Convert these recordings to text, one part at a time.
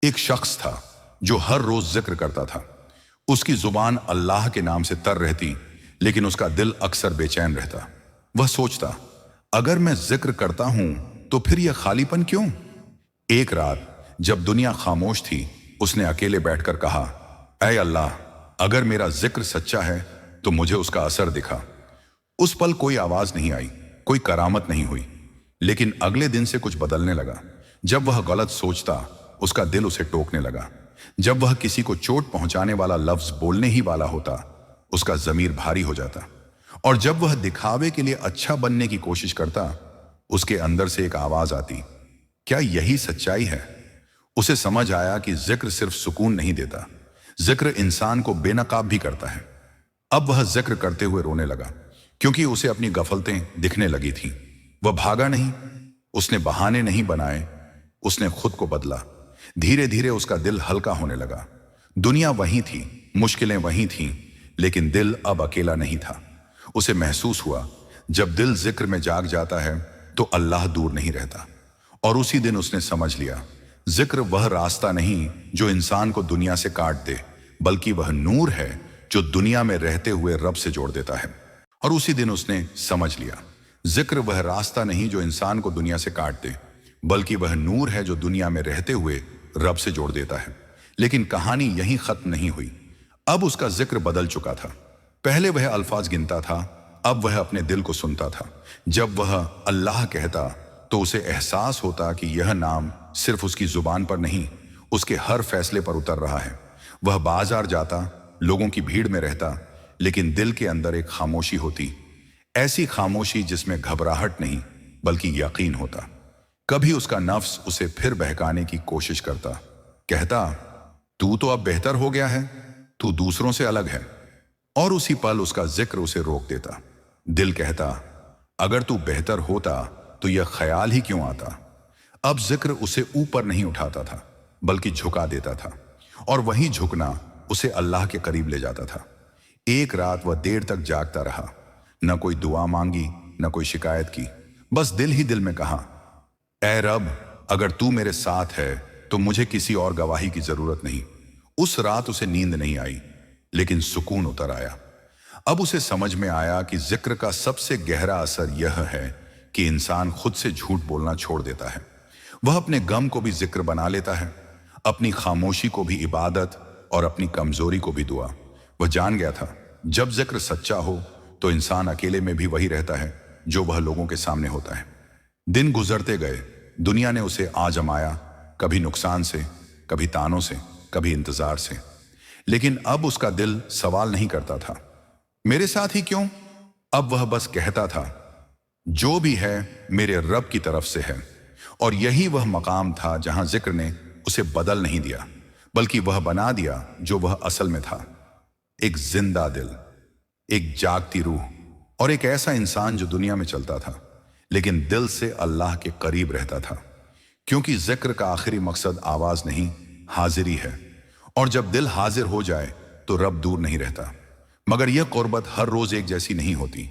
ایک شخص تھا جو ہر روز ذکر کرتا تھا۔ اس کی زبان اللہ کے نام سے تر رہتی، لیکن اس کا دل اکثر بے چین رہتا۔ وہ سوچتا، اگر میں ذکر کرتا ہوں تو پھر یہ خالی پن کیوں؟ ایک رات جب دنیا خاموش تھی، اس نے اکیلے بیٹھ کر کہا، اے اللہ، اگر میرا ذکر سچا ہے تو مجھے اس کا اثر دکھا۔ اس پل کوئی آواز نہیں آئی، کوئی کرامت نہیں ہوئی، لیکن اگلے دن سے کچھ بدلنے لگا۔ جب وہ غلط سوچتا، اس کا دل اسے ٹوکنے لگا۔ جب وہ کسی کو چوٹ پہنچانے والا لفظ بولنے ہی والا ہوتا، اس کا ضمیر بھاری ہو جاتا۔ اور جب وہ دکھاوے کے لیے اچھا بننے کی کوشش کرتا، اس کے اندر سے ایک آواز آتی، کیا یہی سچائی ہے؟ اسے سمجھ آیا کہ ذکر صرف سکون نہیں دیتا، ذکر انسان کو بے نقاب بھی کرتا ہے۔ اب وہ ذکر کرتے ہوئے رونے لگا، کیونکہ اسے اپنی غفلتیں دکھنے لگی تھیں۔ وہ بھاگا نہیں، اس نے بہانے نہیں بنائے، اس نے خود کو بدلا۔ دھیرے دھیرے اس کا دل ہلکا ہونے لگا۔ دنیا وہیں تھی، مشکلیں وہیں تھیں، لیکن دل اب اکیلا نہیں تھا۔ اسے محسوس ہوا، جب دل ذکر میں جاگ جاتا ہے تو اللہ دور نہیں رہتا۔ اور اسی دن اس نے سمجھ لیا، ذکر وہ راستہ نہیں جو انسان کو دنیا سے کاٹ دے، بلکہ وہ نور ہے جو دنیا میں رہتے ہوئے رب سے جوڑ دیتا ہے۔ اور اسی دن اس نے سمجھ لیا، ذکر وہ راستہ نہیں جو انسان کو دنیا سے کاٹ دے، بلکہ وہ نور ہے جو دنیا میں رہتے ہوئے رب سے جوڑ دیتا ہے۔ لیکن کہانی یہیں ختم نہیں ہوئی۔ اب اس کا ذکر بدل چکا تھا۔ پہلے وہ الفاظ گنتا تھا، اب وہ اپنے دل کو سنتا تھا۔ جب وہ اللہ کہتا تو اسے احساس ہوتا کہ یہ نام صرف اس کی زبان پر نہیں، اس کے ہر فیصلے پر اتر رہا ہے۔ وہ بازار جاتا، لوگوں کی بھیڑ میں رہتا، لیکن دل کے اندر ایک خاموشی ہوتی، ایسی خاموشی جس میں گھبراہٹ نہیں بلکہ یقین ہوتا۔ کبھی اس کا نفس اسے پھر بہکانے کی کوشش کرتا، کہتا، تو اب بہتر ہو گیا ہے، تو دوسروں سے الگ ہے۔ اور اسی پل اس کا ذکر اسے روک دیتا۔ دل کہتا، اگر تو بہتر ہوتا تو یہ خیال ہی کیوں آتا؟ اب ذکر اسے اوپر نہیں اٹھاتا تھا بلکہ جھکا دیتا تھا، اور وہی جھکنا اسے اللہ کے قریب لے جاتا تھا۔ ایک رات وہ دیر تک جاگتا رہا، نہ کوئی دعا مانگی، نہ کوئی شکایت کی، بس دل ہی دل میں کہا، اے رب، اگر تو میرے ساتھ ہے تو مجھے کسی اور گواہی کی ضرورت نہیں۔ اس رات اسے نیند نہیں آئی، لیکن سکون اتر آیا۔ اب اسے سمجھ میں آیا کہ ذکر کا سب سے گہرا اثر یہ ہے کہ انسان خود سے جھوٹ بولنا چھوڑ دیتا ہے۔ وہ اپنے غم کو بھی ذکر بنا لیتا ہے، اپنی خاموشی کو بھی عبادت، اور اپنی کمزوری کو بھی دعا۔ وہ جان گیا تھا، جب ذکر سچا ہو تو انسان اکیلے میں بھی وہی رہتا ہے جو وہ لوگوں کے سامنے ہوتا ہے۔ دن گزرتے گئے، دنیا نے اسے آزمایا، کبھی نقصان سے، کبھی تانوں سے، کبھی انتظار سے، لیکن اب اس کا دل سوال نہیں کرتا تھا، میرے ساتھ ہی کیوں؟ اب وہ بس کہتا تھا، جو بھی ہے میرے رب کی طرف سے ہے۔ اور یہی وہ مقام تھا جہاں ذکر نے اسے بدل نہیں دیا، بلکہ وہ بنا دیا جو وہ اصل میں تھا، ایک زندہ دل، ایک جاگتی روح، اور ایک ایسا انسان جو دنیا میں چلتا تھا لیکن دل سے اللہ کے قریب رہتا تھا۔ کیونکہ ذکر کا آخری مقصد آواز نہیں، حاضری ہے، اور جب دل حاضر ہو جائے تو رب دور نہیں رہتا۔ مگر یہ قربت ہر روز ایک جیسی نہیں ہوتی۔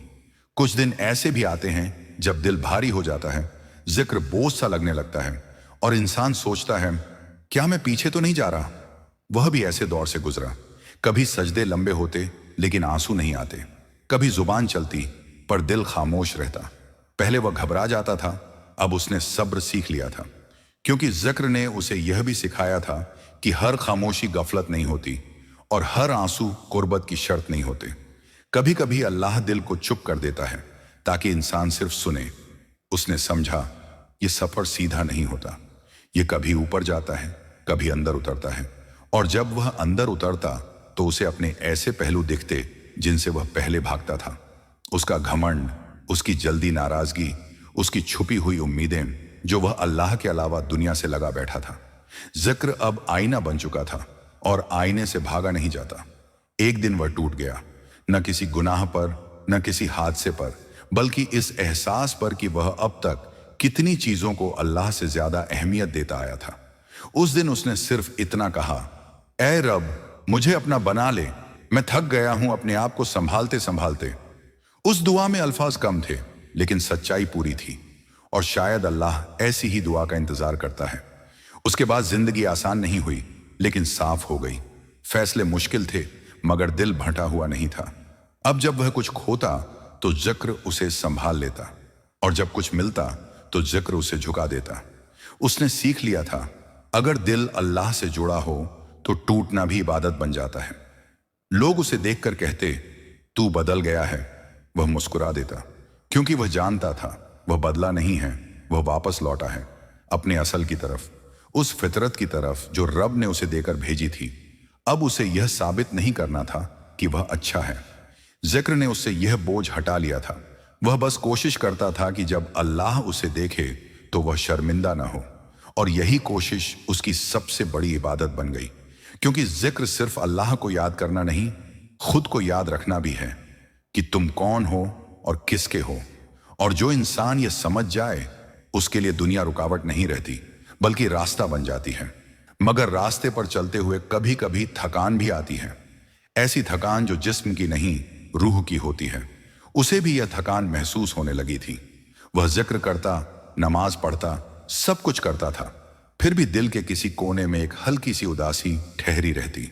کچھ دن ایسے بھی آتے ہیں جب دل بھاری ہو جاتا ہے، ذکر بوجھ سا لگنے لگتا ہے، اور انسان سوچتا ہے، کیا میں پیچھے تو نہیں جا رہا؟ وہ بھی ایسے دور سے گزرا۔ کبھی سجدے لمبے ہوتے لیکن آنسو نہیں آتے، کبھی زبان چلتی پر دل خاموش رہتا۔ پہلے وہ گھبرا جاتا تھا، اب اس نے صبر سیکھ لیا تھا، کیونکہ ذکر نے اسے یہ بھی سکھایا تھا کہ ہر خاموشی غفلت نہیں ہوتی، اور ہر آنسو قربت کی شرط نہیں ہوتے۔ کبھی کبھی اللہ دل کو چپ کر دیتا ہے تاکہ انسان صرف سنے۔ اس نے سمجھا، یہ سفر سیدھا نہیں ہوتا، یہ کبھی اوپر جاتا ہے، کبھی اندر اترتا ہے، اور جب وہ اندر اترتا تو اسے اپنے ایسے پہلو دکھتے جن سے وہ پہلے بھاگتا تھا۔ اس کا گھمنڈ، اس کی جلدی ناراضگی، اس کی چھپی ہوئی امیدیں جو وہ اللہ کے علاوہ دنیا سے لگا بیٹھا تھا۔ ذکر اب آئینہ بن چکا تھا، اور آئینے سے بھاگا نہیں جاتا۔ ایک دن وہ ٹوٹ گیا، نہ کسی گناہ پر، نہ کسی حادثے پر، بلکہ اس احساس پر کہ وہ اب تک کتنی چیزوں کو اللہ سے زیادہ اہمیت دیتا آیا تھا۔ اس دن اس نے صرف اتنا کہا، اے رب، مجھے اپنا بنا لے، میں تھک گیا ہوں اپنے آپ کو سنبھالتے سنبھالتے۔ اس دعا میں الفاظ کم تھے لیکن سچائی پوری تھی، اور شاید اللہ ایسی ہی دعا کا انتظار کرتا ہے۔ उसके बाद जिंदगी आसान नहीं हुई, लेकिन साफ हो गई। फैसले मुश्किल थे, मगर दिल भटा हुआ नहीं था। अब जब वह कुछ खोता तो जिक्र उसे संभाल लेता, और जब कुछ मिलता तो जिक्र उसे झुका देता। उसने सीख लिया था, अगर दिल अल्लाह से जुड़ा हो तो टूटना भी इबादत बन जाता है। लोग उसे देखकर कहते, तू बदल गया है। वह मुस्कुरा देता, क्योंकि वह जानता था वह बदला नहीं है, वह वापस लौटा है अपने असल की तरफ, उस फितरत की तरफ जो रब ने उसे देकर भेजी थी। अब उसे यह साबित नहीं करना था कि वह अच्छा है। जिक्र ने उससे यह बोझ हटा लिया था। वह बस कोशिश करता था कि जब अल्लाह उसे देखे तो वह शर्मिंदा ना हो, और यही कोशिश उसकी सबसे बड़ी इबादत बन गई। क्योंकि जिक्र सिर्फ अल्लाह को याद करना नहीं, खुद को याद रखना भी है कि तुम कौन हो और किसके हो। और जो इंसान यह समझ जाए, उसके लिए दुनिया रुकावट नहीं रहती, बल्कि रास्ता बन जाती है। मगर रास्ते पर चलते हुए कभी कभी थकान भी आती है, ऐसी थकान जो जिस्म की नहीं, रूह की होती है। उसे भी यह थकान महसूस होने लगी थी। वह जिक्र करता, नमाज पढ़ता, सब कुछ करता था, फिर भी दिल के किसी कोने में एक हल्की सी उदासी ठहरी रहती।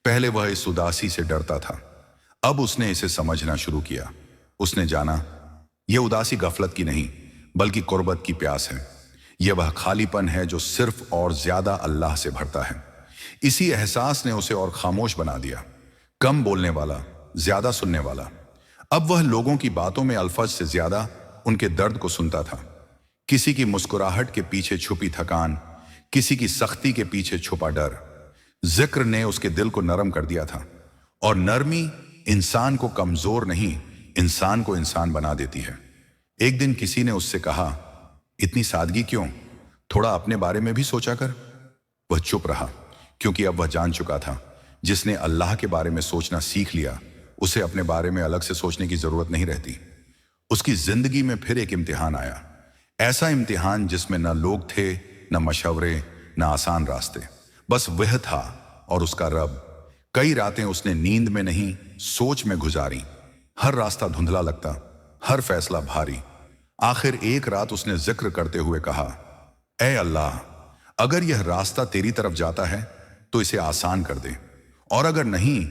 पहले वह इस उदासी से डरता था, अब उसने इसे समझना शुरू किया। उसने जाना, यह उदासी गफलत की नहीं, बल्कि कुर्बत की प्यास है। यह वह खालीपन है जो सिर्फ और ज्यादा अल्लाह से भरता है। इसी एहसास ने उसे और खामोश बना दिया, कम बोलने वाला, ज्यादा सुनने वाला। अब वह लोगों की बातों में अल्फाज से ज्यादा उनके दर्द को सुनता था। किसी की मुस्कुराहट के पीछे छुपी थकान, किसी की सख्ती के पीछे छुपा डर। जिक्र ने उसके दिल को नरम कर दिया था, और नरमी इंसान को कमजोर नहीं, इंसान को इंसान बना देती है। एक दिन किसी ने उससे कहा, इतनी सादगी क्यों, थोड़ा अपने बारे में भी सोचा कर। वह चुप रहा, क्योंकि अब वह जान चुका था, जिसने अल्लाह के बारे में सोचना सीख लिया, उसे अपने बारे में अलग से सोचने की जरूरत नहीं रहती। उसकी जिंदगी में फिर एक इम्तिहान आया, ऐसा इम्तिहान जिसमें न लोग थे, न मशवरे, न आसान रास्ते, बस वह था और उसका रब। कई रातें उसने नींद में नहीं, सोच में गुजारी। हर रास्ता धुंधला लगता, हर फैसला भारी। आखिर एक रात उसने जिक्र करते हुए कहा, ऐ अल्लाह, अगर यह रास्ता तेरी तरफ जाता है तो इसे आसान कर दे, और अगर नहीं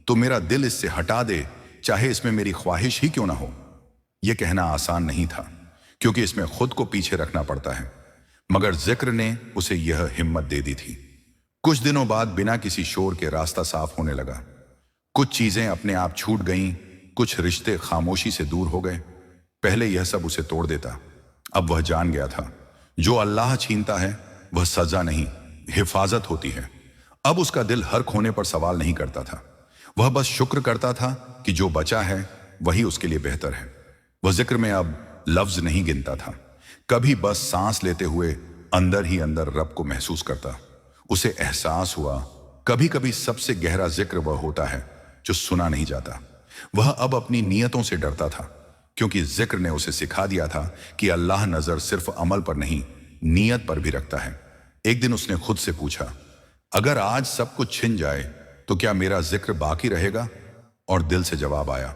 तो मेरा दिल इससे हटा दे, चाहे इसमें मेरी ख्वाहिश ही क्यों ना हो। यह कहना आसान नहीं था, क्योंकि इसमें खुद को पीछे रखना पड़ता है, मगर जिक्र ने उसे यह हिम्मत दे दी थी। कुछ दिनों बाद बिना किसी शोर के रास्ता साफ होने लगा। कुछ चीजें अपने आप छूट गईं, कुछ रिश्ते खामोशी से दूर हो गए। पहले यह सब उसे तोड़ देता, अब वह जान गया था, जो अल्लाह छीनता है वह सजा नहीं, हिफाजत होती है। अब उसका दिल हर खोने पर सवाल नहीं करता था, वह बस शुक्र करता था कि जो बचा है वही उसके लिए बेहतर है। वह जिक्र में अब लफ्ज नहीं गिनता था, कभी बस सांस लेते हुए अंदर ही अंदर रब को महसूस करता। उसे एहसास हुआ, कभी कभी सबसे गहरा जिक्र वह होता है जो सुना नहीं जाता। वह अब अपनी नियतों से डरता था, क्योंकि जिक्र ने उसे सिखा दिया था कि अल्लाह नजर सिर्फ अमल पर नहीं, नियत पर भी रखता है। एक दिन उसने खुद से पूछा, अगर आज सब कुछ छिन जाए तो क्या मेरा जिक्र बाकी रहेगा? और दिल से जवाब आया,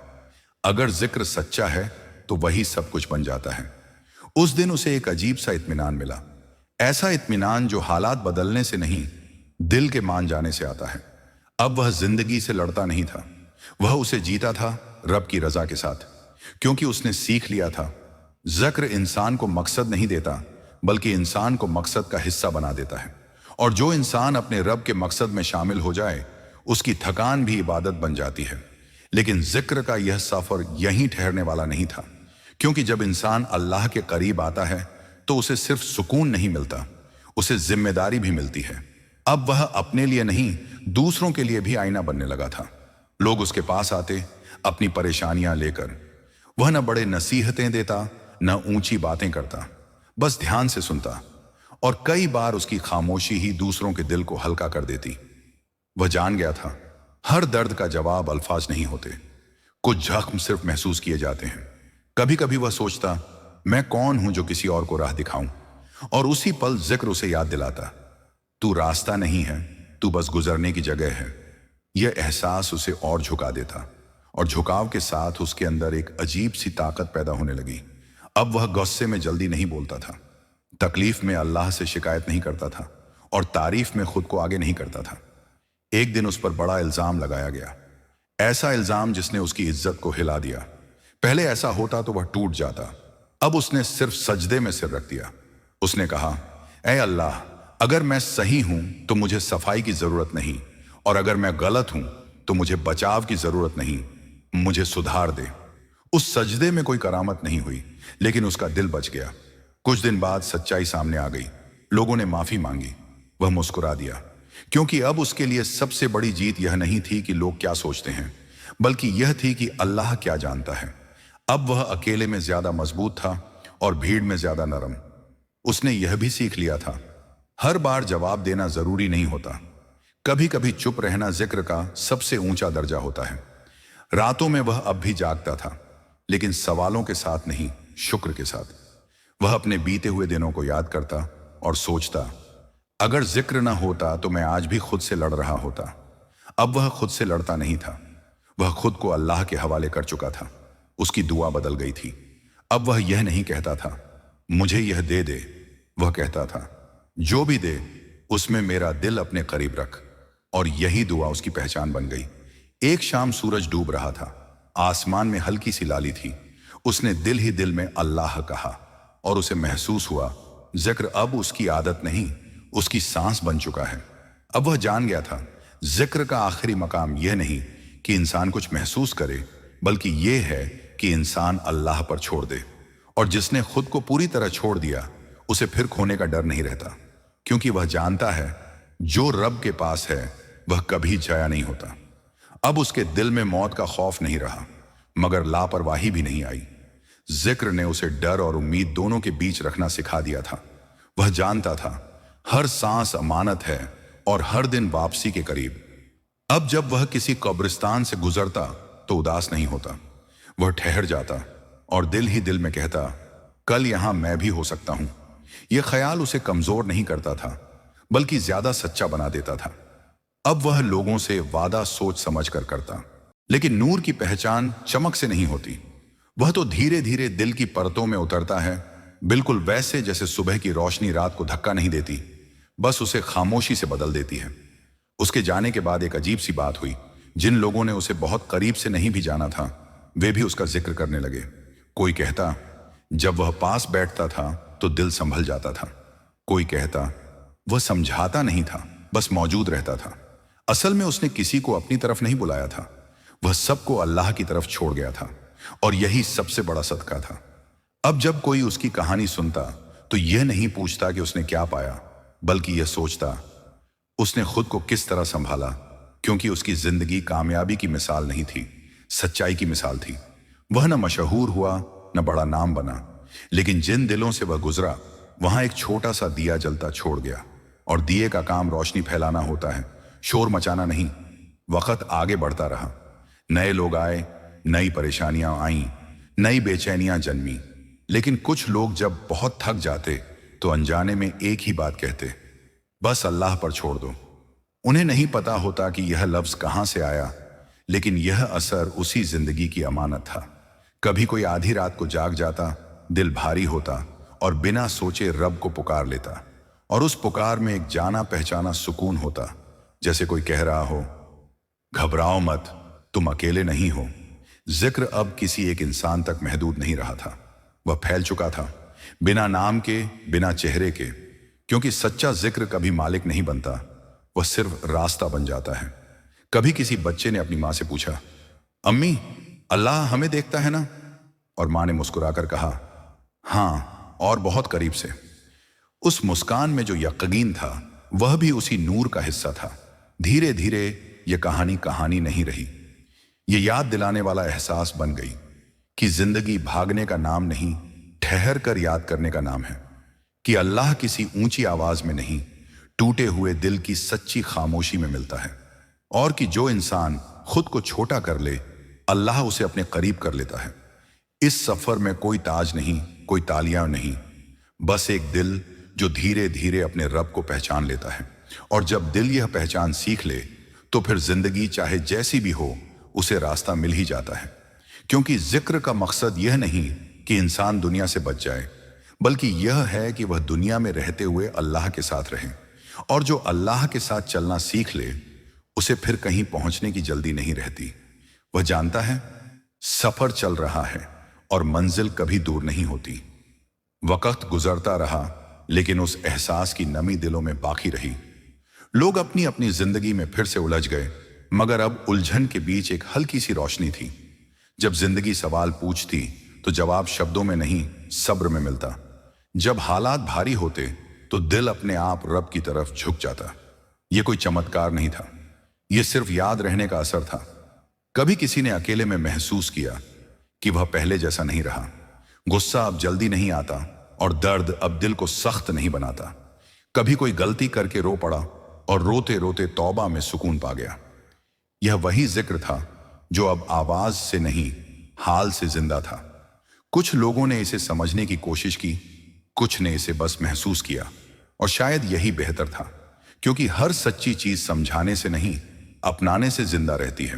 अगर जिक्र सच्चा है तो वही सब कुछ बन जाता है। उस दिन उसे एक अजीब सा इत्मीनान मिला, ऐसा इत्मीनान जो हालात बदलने से नहीं, दिल के मान जाने से आता है। अब वह जिंदगी से लड़ता नहीं था, वह उसे जीता था रब की रजा के साथ, क्योंकि उसने सीख लिया था, जिक्र इंसान को मकसद नहीं देता, बल्कि इंसान को मकसद का हिस्सा बना देता है। और जो इंसान अपने रब के मकसद में शामिल हो जाए, उसकी थकान भी इबादत बन जाती है। लेकिन जिक्र का यह सफर यहीं ठहरने वाला नहीं था, क्योंकि जब इंसान अल्लाह के करीब आता है तो उसे सिर्फ सुकून नहीं मिलता, उसे जिम्मेदारी भी मिलती है। अब वह अपने लिए नहीं, दूसरों के लिए भी आईना बनने लगा था। लोग उसके पास आते अपनी परेशानियां लेकर, वह न बड़े नसीहतें देता, न ऊंची बातें करता, बस ध्यान से सुनता। और कई बार उसकी खामोशी ही दूसरों के दिल को हल्का कर देती। वह जान गया था, हर दर्द का जवाब अल्फाज नहीं होते, कुछ जख्म सिर्फ महसूस किए जाते हैं। कभी कभी वह सोचता, मैं कौन हूं जो किसी और को राह दिखाऊं? और उसी पल जिक्र उसे याद दिलाता, तू रास्ता नहीं है, तू बस गुजरने की जगह है। यह एहसास उसे और झुका देता, और झुकाव के साथ उसके अंदर एक अजीब सी ताकत पैदा होने लगी। अब वह गुस्से में जल्दी नहीं बोलता था, तकलीफ में अल्लाह से शिकायत नहीं करता था, اور तारीफ में खुद को आगे नहीं करता था। एक दिन उस पर बड़ा इल्जाम लगाया गया, ऐसा इल्जाम जिसने उसकी इज्जत को हिला दिया। पहले ऐसा होता तो वह टूट जाता, अब उसने सिर्फ सजदे में सिर रख दिया। उसने कहा, ऐ अल्लाह, अगर मैं सही हूं तो मुझे सफाई की जरूरत नहीं, और अगर मैं गलत हूं तो मुझे बचाव की जरूरत नहीं, मुझे सुधार दे। उस सजदे में कोई करामत नहीं हुई, लेकिन उसका दिल बच गया। कुछ दिन बाद सच्चाई सामने आ गई। लोगों ने माफी मांगी। वह मुस्कुरा दिया, क्योंकि अब उसके लिए सबसे बड़ी जीत यह नहीं थी कि लोग क्या सोचते हैं, बल्कि यह थी कि अल्लाह क्या जानता है। अब वह अकेले में ज्यादा मजबूत था और भीड़ में ज्यादा नरम। उसने यह भी सीख लिया था, हर बार जवाब देना जरूरी नहीं होता। कभी कभी चुप रहना जिक्र का सबसे ऊंचा दर्जा होता है। रातों में वह अब भी जागता था, लेकिन सवालों के साथ नहीं, शुक्र के साथ। वह अपने बीते हुए दिनों को याद करता और सोचता, अगर जिक्र न होता तो मैं आज भी खुद से लड़ रहा होता। अब वह खुद से लड़ता नहीं था, वह खुद को अल्लाह के हवाले कर चुका था। उसकी दुआ बदल गई थी। अब वह यह नहीं कहता था, मुझे यह दे दे। वह कहता था, जो भी दे उसमें मेरा दिल अपने करीब रख। और यही दुआ उसकी पहचान बन गई। एक शाम सूरज डूब रहा था, आसमान में हल्की सी लाली थी। उसने दिल ही दिल में अल्लाह कहा और उसे महसूस हुआ जिक्र अब उसकी आदत नहीं, उसकी सांस बन चुका है। अब वह जान गया था, जिक्र का आखिरी मकाम यह नहीं कि इंसान कुछ महसूस करे, बल्कि यह है कि इंसान अल्लाह पर छोड़ दे। और जिसने खुद को पूरी तरह छोड़ दिया, उसे फिर खोने का डर नहीं रहता, क्योंकि वह जानता है जो रब के पास है वह कभी जाया नहीं होता। अब उसके दिल में मौत का खौफ नहीं रहा, मगर लापरवाही भी नहीं आई। जिक्र ने उसे डर और उम्मीद दोनों के बीच रखना सिखा दिया था। वह जानता था हर सांस अमानत है और हर दिन वापसी के करीब। अब जब वह किसी कब्रिस्तान से गुजरता तो उदास नहीं होता। वह ठहर जाता और दिल ही दिल में कहता, कल यहां मैं भी हो सकता हूं। यह ख्याल उसे कमजोर नहीं करता था, बल्कि ज्यादा सच्चा बना देता था। अब वह लोगों से वादा सोच समझ कर करता, लेकिन नूर की पहचान चमक से नहीं होती। वह तो धीरे धीरे दिल की परतों में उतरता है, बिल्कुल वैसे जैसे सुबह की रोशनी रात को धक्का नहीं देती, बस उसे खामोशी से बदल देती है। उसके जाने के बाद एक अजीब सी बात हुई। जिन लोगों ने उसे बहुत करीब से नहीं भी जाना था, वे भी उसका जिक्र करने लगे। कोई कहता, जब वह पास बैठता था तो दिल संभल जाता था। कोई कहता, वह समझाता नहीं था, बस मौजूद रहता था। असल में उसने किसी को अपनी तरफ नहीं बुलाया था, वह सबको अल्लाह की तरफ छोड़ गया था, और यही सबसे बड़ा सदका था। अब जब कोई उसकी कहानी सुनता तो यह नहीं पूछता कि उसने क्या पाया, बल्कि यह सोचता उसने खुद को किस तरह संभाला, क्योंकि उसकी जिंदगी कामयाबी की मिसाल नहीं थी, सच्चाई की मिसाल थी। वह न मशहूर हुआ न बड़ा नाम बना, लेकिन जिन दिलों से वह गुजरा वहां एक छोटा सा दिया जलता छोड़ गया। और दिए का काम रोशनी फैलाना होता है, शोर मचाना नहीं। वक्त आगे बढ़ता रहा, नए लोग आए, नई परेशानियां आईं, नई बेचैनियां जन्मी। लेकिन कुछ लोग जब बहुत थक जाते तो अनजाने में एक ही बात कहते, बस अल्लाह पर छोड़ दो। उन्हें नहीं पता होता कि यह लफ्ज कहां से आया, लेकिन यह असर उसी जिंदगी की अमानत था। कभी कोई आधी रात को जाग जाता, दिल भारी होता और बिना सोचे रब को पुकार लेता, और उस पुकार में एक जाना पहचाना सुकून होता, जैसे कोई कह रहा हो, घबराओ मत, तुम अकेले नहीं हो। जिक्र अब किसी एक इंसान तक महदूद नहीं रहा था, वह फैल चुका था, बिना नाम के, बिना चेहरे के। क्योंकि सच्चा जिक्र कभी मालिक नहीं बनता, वह सिर्फ रास्ता बन जाता है। कभी किसी बच्चे ने अपनी मां से पूछा, अम्मी, अल्लाह हमें देखता है ना? और मां ने मुस्कुराकर कहा, हाँ, और बहुत करीब से। उस मुस्कान में जो यकीन था, वह भी उसी नूर का हिस्सा था। धीरे धीरे यह कहानी कहानी नहीं रही, यह याद दिलाने वाला एहसास बन गई कि जिंदगी भागने का नाम नहीं, ठहर कर याद करने का नाम है। कि अल्लाह किसी ऊंची आवाज में नहीं, टूटे हुए दिल की सच्ची खामोशी में मिलता है। और कि जो इंसान खुद को छोटा कर ले, अल्लाह उसे अपने करीब कर लेता है। इस सफर में कोई ताज नहीं, कोई तालियां नहीं, बस एक दिल जो धीरे धीरे अपने रब को पहचान लेता है। और जब दिल यह पहचान सीख ले तो फिर जिंदगी चाहे जैसी भी हो, उसे रास्ता मिल ही जाता है। क्योंकि जिक्र का मकसद यह नहीं कि इंसान दुनिया से बच जाए, बल्कि यह है कि वह दुनिया में रहते हुए अल्लाह के साथ रहे। اور جو اللہ کے ساتھ چلنا سیکھ لے اسے پھر کہیں پہنچنے کی جلدی نہیں رہتی۔ وہ جانتا ہے سفر چل رہا ہے اور منزل کبھی دور نہیں ہوتی۔ وقت گزرتا رہا لیکن اس احساس کی نمی دلوں میں باقی رہی۔ لوگ اپنی اپنی زندگی میں پھر سے الجھ گئے، مگر اب الجھن کے بیچ ایک ہلکی سی روشنی تھی۔ جب زندگی سوال پوچھتی تو جواب شبدوں میں نہیں صبر میں ملتا۔ جب حالات بھاری ہوتے تو دل اپنے آپ رب کی طرف جھک جاتا۔ یہ کوئی چمتکار نہیں تھا، یہ صرف یاد رہنے کا اثر تھا۔ کبھی کسی نے اکیلے میں محسوس کیا کہ وہ پہلے جیسا نہیں رہا، غصہ اب جلدی نہیں آتا اور درد اب دل کو سخت نہیں بناتا۔ کبھی کوئی غلطی کر کے رو پڑا اور روتے روتے توبہ میں سکون پا گیا۔ یہ وہی ذکر تھا جو اب آواز سے نہیں حال سے زندہ تھا۔ کچھ لوگوں نے اسے سمجھنے کی کوشش کی، کچھ نے اسے بس محسوس کیا، اور شاید یہی بہتر تھا، کیونکہ ہر سچی چیز سمجھانے سے نہیں اپنانے سے زندہ رہتی ہے۔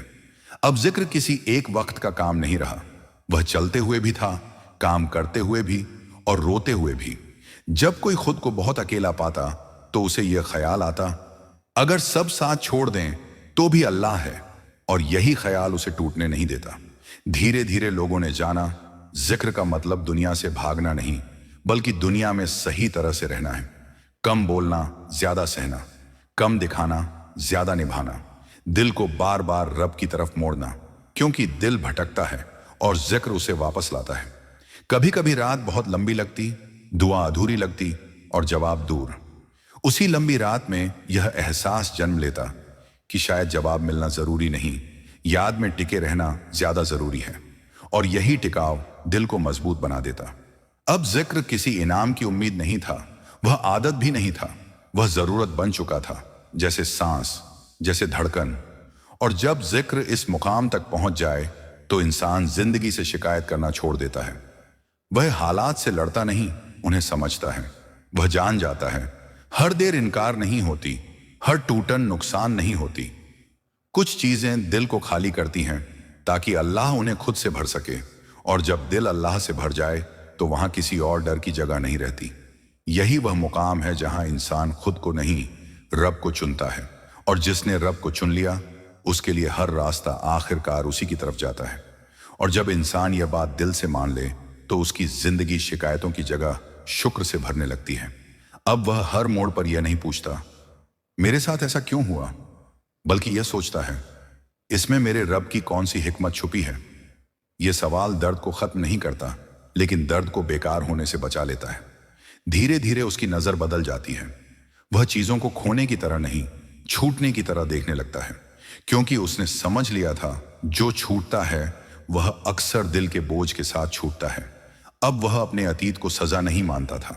اب ذکر کسی ایک وقت کا کام نہیں رہا، وہ چلتے ہوئے بھی تھا، کام کرتے ہوئے بھی اور روتے ہوئے بھی۔ جب کوئی خود کو بہت اکیلا پاتا تو اسے یہ خیال آتا اگر سب ساتھ چھوڑ دیں تو بھی اللہ ہے، اور یہی خیال اسے ٹوٹنے نہیں دیتا۔ دھیرے دھیرے لوگوں نے جانا ذکر کا مطلب دنیا سے بھاگنا نہیں بلکہ دنیا میں صحیح طرح سے رہنا ہے۔ کم بولنا، زیادہ سہنا، کم دکھانا، زیادہ نبھانا، دل کو بار بار رب کی طرف موڑنا، کیونکہ دل بھٹکتا ہے اور ذکر اسے واپس لاتا ہے۔ کبھی کبھی رات بہت لمبی لگتی، دعا ادھوری لگتی اور جواب دور۔ اسی لمبی رات میں یہ احساس جنم لیتا کہ شاید جواب ملنا ضروری نہیں، یاد میں ٹکے رہنا زیادہ ضروری ہے، اور یہی ٹکاؤ دل کو مضبوط بنا دیتا۔ اب ذکر کسی انعام کی امید نہیں تھا، وہ عادت بھی نہیں تھا، وہ ضرورت بن چکا تھا، جیسے سانس، جیسے دھڑکن۔ اور جب ذکر اس مقام تک پہنچ جائے تو انسان زندگی سے شکایت کرنا چھوڑ دیتا ہے۔ وہ حالات سے لڑتا نہیں، انہیں سمجھتا ہے۔ وہ جان جاتا ہے ہر دیر انکار نہیں ہوتی، ہر ٹوٹن نقصان نہیں ہوتی۔ کچھ چیزیں دل کو خالی کرتی ہیں تاکہ اللہ انہیں خود سے بھر سکے، اور جب دل اللہ سے بھر جائے تو وہاں کسی اور ڈر کی جگہ نہیں رہتی۔ یہی وہ مقام ہے جہاں انسان خود کو نہیں رب کو چنتا ہے، اور جس نے رب کو چن لیا اس کے لیے ہر راستہ آخر کار اسی کی طرف جاتا ہے۔ اور جب انسان یہ بات دل سے مان لے تو اس کی زندگی شکایتوں کی جگہ شکر سے بھرنے لگتی ہے۔ اب وہ ہر موڑ پر یہ نہیں پوچھتا میرے ساتھ ایسا کیوں ہوا، بلکہ یہ سوچتا ہے اس میں میرے رب کی کون سی حکمت چھپی ہے۔ یہ سوال درد کو ختم نہیں کرتا لیکن درد کو بیکار ہونے سے بچا لیتا ہے۔ دھیرے دھیرے اس کی نظر بدل جاتی ہے، وہ چیزوں کو کھونے کی طرح نہیں چھوٹنے کی طرح دیکھنے لگتا ہے، کیونکہ اس نے سمجھ لیا تھا جو چھوٹتا ہے وہ اکثر دل کے بوجھ کے ساتھ چھوٹتا ہے۔ اب وہ اپنے عتیت کو سزا نہیں مانتا تھا،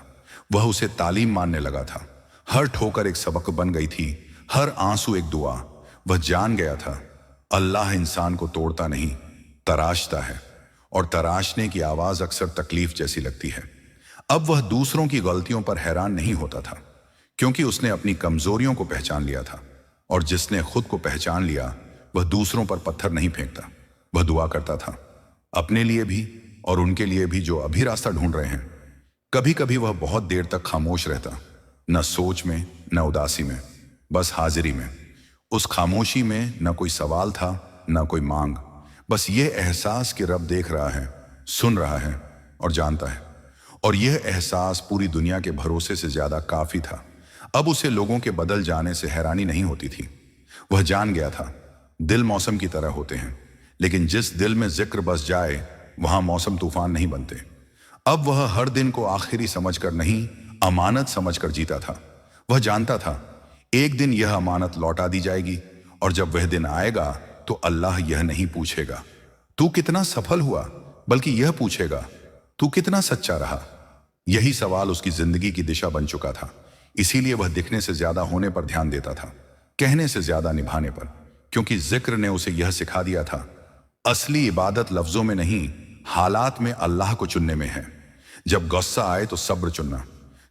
وہ اسے تعلیم ماننے لگا تھا۔ ہر ٹھوکر ایک سبق بن گئی تھی، ہر آنسو ایک دعا۔ وہ جان گیا تھا اللہ انسان کو توڑتا نہیں تراشتا ہے، اور تراشنے کی آواز اکثر تکلیف جیسی لگتی ہے۔ اب وہ دوسروں کی غلطیوں پر حیران نہیں ہوتا تھا، کیونکہ اس نے اپنی کمزوریوں کو پہچان لیا تھا، اور جس نے خود کو پہچان لیا وہ دوسروں پر پتھر نہیں پھینکتا۔ وہ دعا کرتا تھا اپنے لیے بھی اور ان کے لیے بھی جو ابھی راستہ ڈھونڈ رہے ہیں۔ کبھی کبھی وہ بہت دیر تک خاموش رہتا، نہ سوچ میں نہ اداسی میں، بس حاضری میں۔ اس خاموشی میں نہ کوئی سوال تھا نہ کوئی مانگ، بس یہ احساس کہ رب دیکھ رہا ہے، سن رہا ہے اور جانتا ہے، اور یہ احساس پوری دنیا کے بھروسے سے زیادہ کافی تھا۔ اب اسے لوگوں کے بدل جانے سے حیرانی نہیں ہوتی تھی، وہ جان گیا تھا دل موسم کی طرح ہوتے ہیں، لیکن جس دل میں ذکر بس جائے وہاں موسم طوفان نہیں بنتے۔ اب وہ ہر دن کو آخری سمجھ کر نہیں امانت سمجھ کر جیتا تھا۔ وہ جانتا تھا ایک دن یہ امانت لوٹا دی جائے گی، اور جب وہ دن آئے گا تو اللہ یہ نہیں پوچھے گا تو کتنا سفل ہوا، بلکہ یہ پوچھے گا تو کتنا سچا رہا۔ یہی سوال اس کی زندگی کی دشا بن چکا تھا، اسی لیے وہ دکھنے سے زیادہ ہونے پر دھیان دیتا تھا، کہنے سے زیادہ نبھانے پر، کیونکہ ذکر نے اسے یہ سکھا دیا تھا اصلی عبادت لفظوں میں نہیں حالات میں اللہ کو چننے میں ہے۔ جب غصہ آئے تو صبر چننا،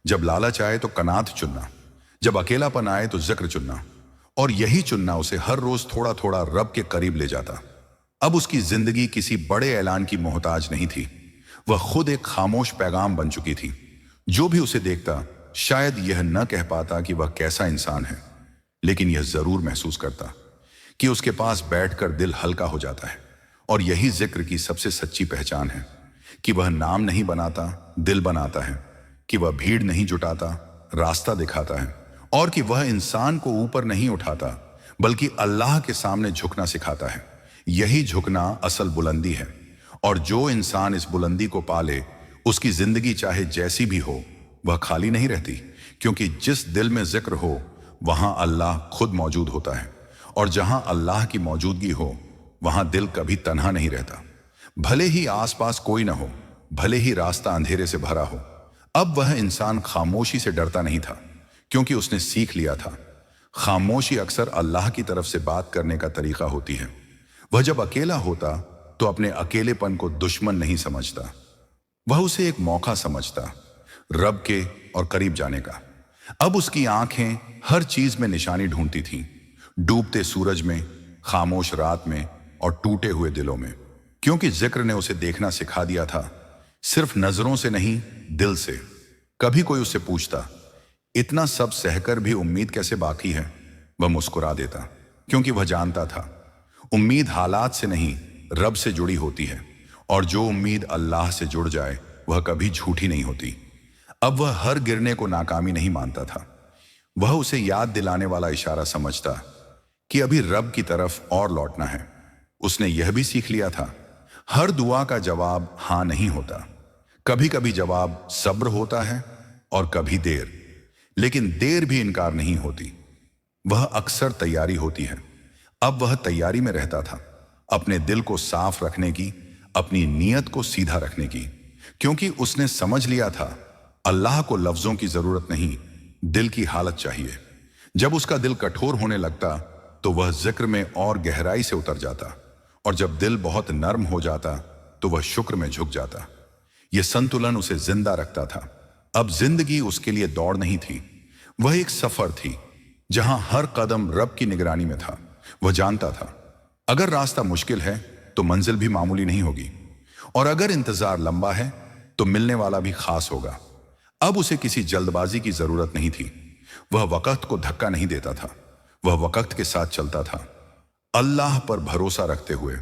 جب لالچ آئے تو قناعت چننا، جب اکیلا پن آئے تو ذکر چننا، اور یہی چننا اسے ہر روز تھوڑا تھوڑا رب کے قریب لے جاتا۔ اب اس کی زندگی کسی بڑے اعلان کی محتاج نہیں تھی، وہ خود ایک خاموش پیغام بن چکی تھی۔ جو بھی اسے دیکھتا शायद यह न कह पाता कि वह कैसा इंसान है, लेकिन यह जरूर महसूस करता कि उसके पास बैठकर दिल हल्का हो जाता है। और यही जिक्र की सबसे सच्ची पहचान है कि वह नाम नहीं बनाता, दिल बनाता है, कि वह भीड़ नहीं जुटाता, रास्ता दिखाता है, और कि वह इंसान को ऊपर नहीं उठाता बल्कि अल्लाह के सामने झुकना सिखाता है। यही झुकना असल बुलंदी है, और जो इंसान इस बुलंदी को पाले उसकी जिंदगी चाहे जैसी भी हो वह खाली नहीं रहती, क्योंकि जिस दिल में जिक्र हो वहां अल्लाह खुद मौजूद होता है, और जहां अल्लाह की मौजूदगी हो वहां दिल कभी तन्हा नहीं रहता। भले ही आसपास कोई ना हो, भले ही रास्ता अंधेरे से भरा हो। अब वह इंसान खामोशी से डरता नहीं था, क्योंकि उसने सीख लिया था खामोशी अक्सर अल्लाह की तरफ से बात करने का तरीका होती है। वह जब अकेला होता तो अपने अकेलेपन को दुश्मन नहीं समझता, वह उसे एक मौका समझता रब के और करीब जाने का। अब उसकी आंखें हर चीज में निशानी ढूंढती थीं, डूबते सूरज में, खामोश रात में और टूटे हुए दिलों में, क्योंकि जिक्र ने उसे देखना सिखा दिया था, सिर्फ नजरों से नहीं, दिल से। कभी कोई उससे पूछता इतना सब सहकर भी उम्मीद कैसे बाकी है, वह मुस्कुरा देता, क्योंकि वह जानता था उम्मीद हालात से नहीं रब से जुड़ी होती है, और जो उम्मीद अल्लाह से जुड़ जाए वह कभी झूठी नहीं होती। अब वह हर गिरने को नाकामी नहीं मानता था, वह उसे याद दिलाने वाला इशारा समझता कि अभी रब की तरफ और लौटना है। उसने यह भी सीख लिया था हर दुआ का जवाब हां नहीं होता, कभी कभी जवाब सब्र होता है और कभी देर, लेकिन देर भी इनकार नहीं होती, वह अक्सर तैयारी होती है। अब वह तैयारी में रहता था, अपने दिल को साफ रखने की, अपनी नीयत को सीधा रखने की, क्योंकि उसने समझ लिया था अल्लाह को लफ्जों की जरूरत नहीं, दिल की हालत चाहिए। जब उसका दिल कठोर होने लगता तो वह जिक्र में और गहराई से उतर जाता, और जब दिल बहुत नर्म हो जाता तो वह शुक्र में झुक जाता। यह संतुलन उसे जिंदा रखता था। अब जिंदगी उसके लिए दौड़ नहीं थी, वह एक सफर थी जहां हर कदम रब की निगरानी में था। वह जानता था अगर रास्ता मुश्किल है तो मंजिल भी मामूली नहीं होगी, और अगर इंतजार लंबा है तो मिलने वाला भी खास होगा। अब उसे किसी जल्दबाजी की जरूरत नहीं थी, वह वक्त को धक्का नहीं देता था, वह वक्त के साथ चलता था, अल्लाह पर भरोसा रखते हुए,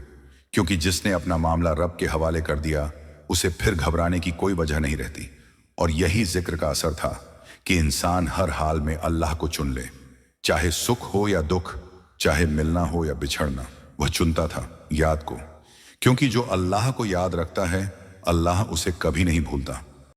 क्योंकि जिसने अपना मामला रब के हवाले कर दिया उसे फिर घबराने की कोई वजह नहीं रहती। और यही जिक्र का असर था कि इंसान हर हाल में अल्लाह को चुन ले, चाहे सुख हो या दुख, चाहे मिलना हो या बिछड़ना, वह चुनता था याद को, क्योंकि जो अल्लाह को याद रखता है अल्लाह उसे कभी नहीं भूलता।